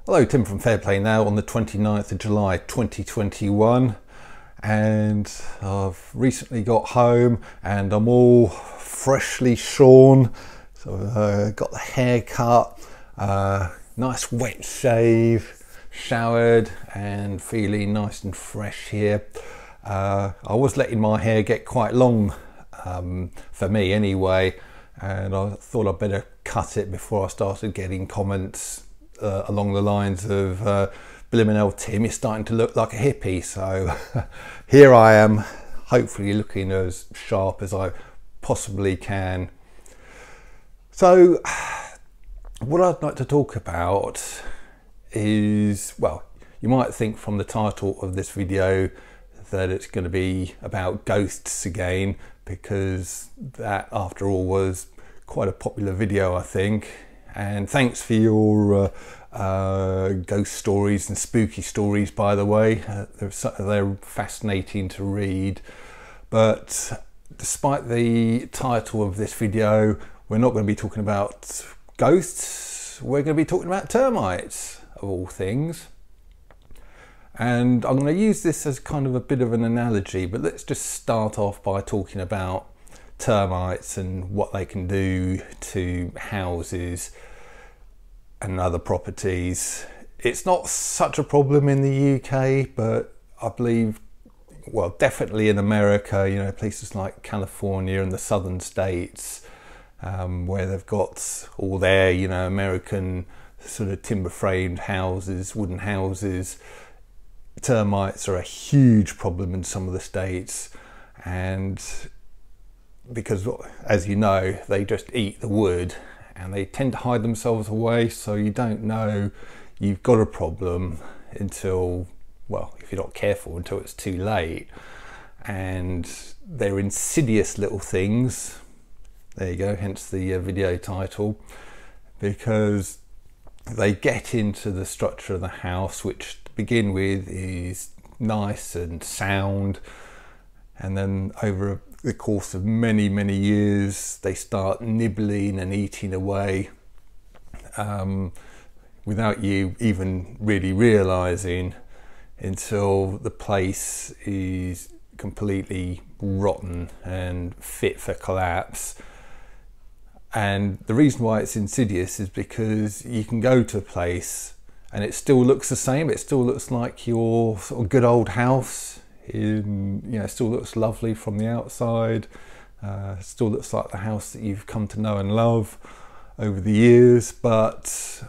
Hello, Tim from Fairplay now on the 29th of July 2021, and I've recently got home and I'm all freshly shorn, so got the hair cut, nice wet shave, showered and feeling nice and fresh here. I was letting my hair get quite long for me anyway, and I thought I'd better cut it before I started getting comments along the lines of blimmin' hell Tim, you're starting to look like a hippie. So here I am, hopefully looking as sharp as I possibly can. So what I'd like to talk about is, well, you might think from the title of this video that it's going to be about ghosts again, because that after all was quite a popular video, I think. And thanks for your ghost stories and spooky stories, by the way. They're fascinating to read. But despite the title of this video, we're not going to be talking about ghosts. We're going to be talking about termites, of all things. And I'm going to use this as kind of a bit of an analogy, but let's just start off by talking about termites and what they can do to houses and other properties. It's not such a problem in the UK, but I believe, well, definitely in America, you know, places like California and the southern states, where they've got all their, you know, American sort of timber framed houses, wooden houses. Termites are a huge problem in some of the states, and because, as you know, they just eat the wood and they tend to hide themselves away, so you don't know you've got a problem until, well, if you're not careful, until it's too late. And they're insidious little things. There you go, hence the video title, because they get into the structure of the house, which to begin with is nice and sound, and then over the course of many years they start nibbling and eating away without you even really realizing, until the place is completely rotten and fit for collapse. And the reason why it's insidious is because you can go to a place and it still looks the same. It still looks like your sort of good old house. You know, it still looks lovely from the outside. Still looks like the house that you've come to know and love over the years, but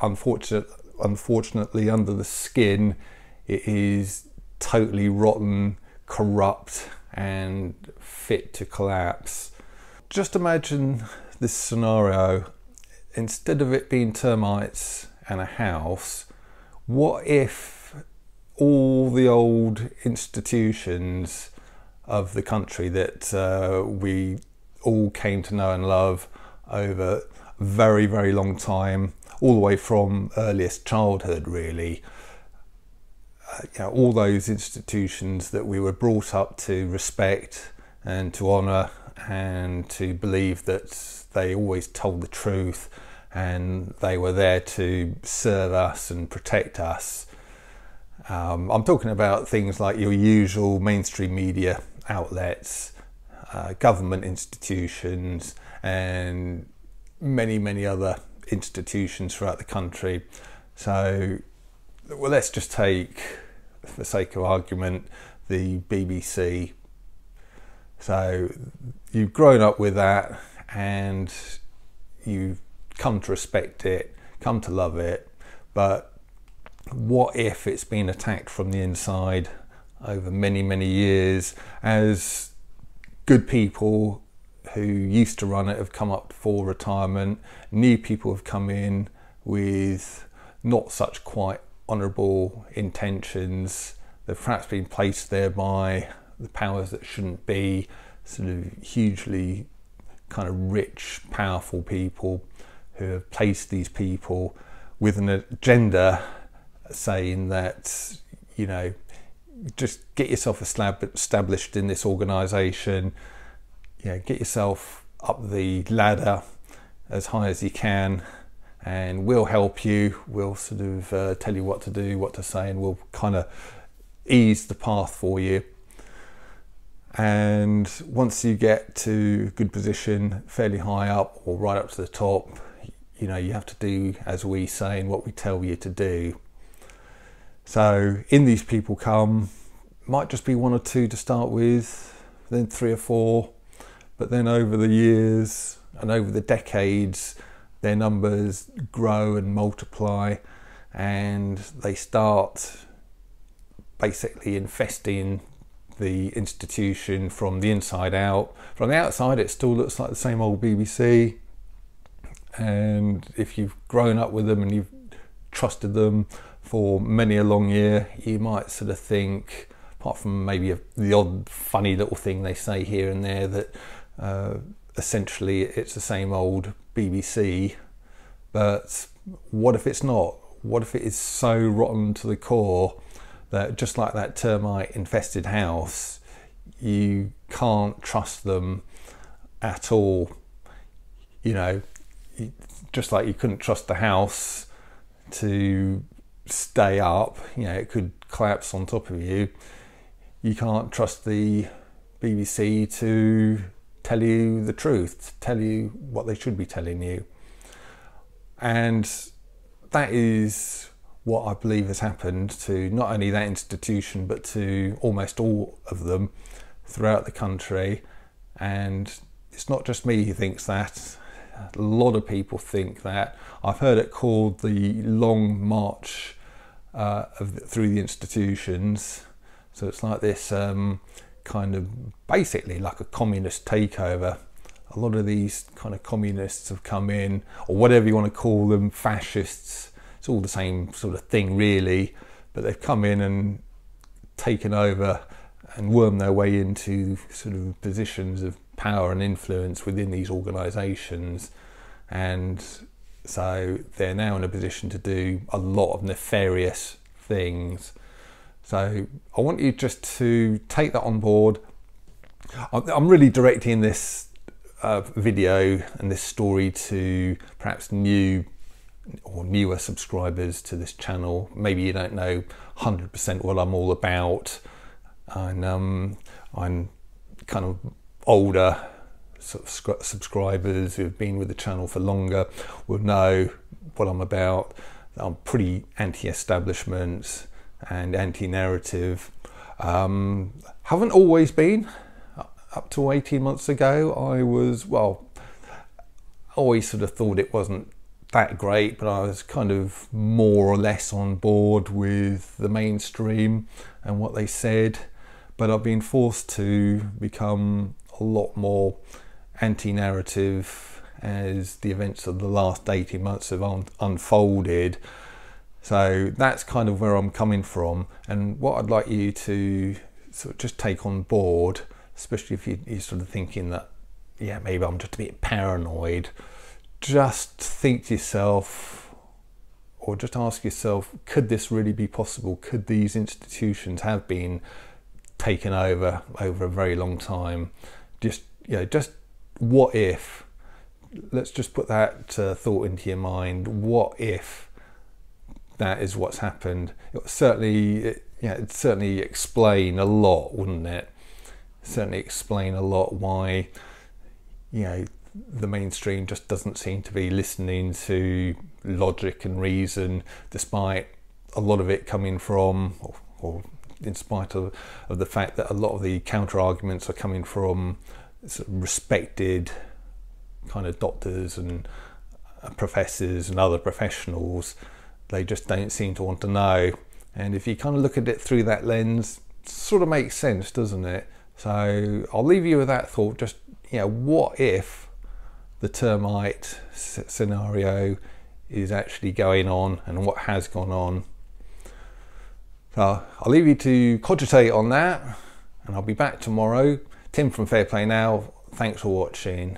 unfortunately under the skin it is totally rotten, corrupt and fit to collapse. Just imagine this scenario. Instead of it being termites and a house, what if all the old institutions of the country that we all came to know and love over a very long time, all the way from earliest childhood really, you know, all those institutions that we were brought up to respect and to honour and to believe that they always told the truth and they were there to serve us and protect us. I'm talking about things like your usual mainstream media outlets, government institutions and many other institutions throughout the country. So, well, let's just take, for the sake of argument, the BBC. So you've grown up with that and you've come to respect it, come to love it, but what if it's been attacked from the inside over many years, as good people who used to run it have come up for retirement, new people have come in with not such quite honourable intentions, they've perhaps been placed there by the powers that shouldn't be, sort of hugely kind of rich, powerful people who have placed these people with an agenda saying that, you know, just get yourself established in this organisation, you know, get yourself up the ladder as high as you can and we'll help you. We'll sort of tell you what to do, what to say, and we'll kind of ease the path for you. And once you get to a good position, fairly high up or right up to the top, you know, you have to do as we say and what we tell you to do. So in these people come, might just be 1 or 2 to start with, then 3 or 4, but then over the years and over the decades, their numbers grow and multiply, and they start basically infesting the institution from the inside out. From the outside, it still looks like the same old BBC, and if you've grown up with them and you've trusted them for many a long year, you might sort of think, apart from maybe the odd funny little thing they say here and there, that essentially it's the same old BBC. But what if it's not? What if it is so rotten to the core that, just like that termite infested house, you can't trust them at all? You know, just like you couldn't trust the house to stay up, you know, it could collapse on top of you. You can't trust the BBC to tell you the truth, to tell you what they should be telling you. And that is what I believe has happened to not only that institution, but to almost all of them throughout the country. And it's not just me who thinks that. A lot of people think that. I've heard it called the long march through the institutions. So it's like this kind of basically like a communist takeover. A lot of these kind of communists have come in, or whatever you want to call them, fascists. It's all the same sort of thing really, but they've come in and taken over and wormed their way into sort of positions of power and influence within these organisations, and so they're now in a position to do a lot of nefarious things. So I want you just to take that on board. I'm really directing this video and this story to perhaps new or newer subscribers to this channel. Maybe you don't know 100% what I'm all about, and I'm kind of older subscribers who've been with the channel for longer will know what I'm about. I'm pretty anti-establishment and anti-narrative. Haven't always been. Up to 18 months ago, I was, well, always sort of thought it wasn't that great, but I was kind of more or less on board with the mainstream and what they said. But I've been forced to become a lot more anti-narrative as the events of the last 18 months have unfolded. So that's kind of where I'm coming from, and what I'd like you to sort of just take on board, especially if you're sort of thinking that, yeah, maybe I'm just a bit paranoid. Just think to yourself, or just ask yourself, could this really be possible? Could these institutions have been taken over a very long time? Just, you know, just what if? Let's just put that thought into your mind. What if that is what's happened? It would certainly, yeah, it'd certainly explain a lot, wouldn't it? Certainly explain a lot why, you know, the mainstream just doesn't seem to be listening to logic and reason, despite a lot of it coming from, or in spite of the fact that a lot of the counter arguments are coming from sort of respected kind of doctors and professors and other professionals. They just don't seem to want to know. And if you kind of look at it through that lens, it sort of makes sense, doesn't it? So I'll leave you with that thought. Just, you know, what if the termite scenario is actually going on, and what has gone on? So I'll leave you to cogitate on that, and I'll be back tomorrow. Tim from Fair Play Now, thanks for watching.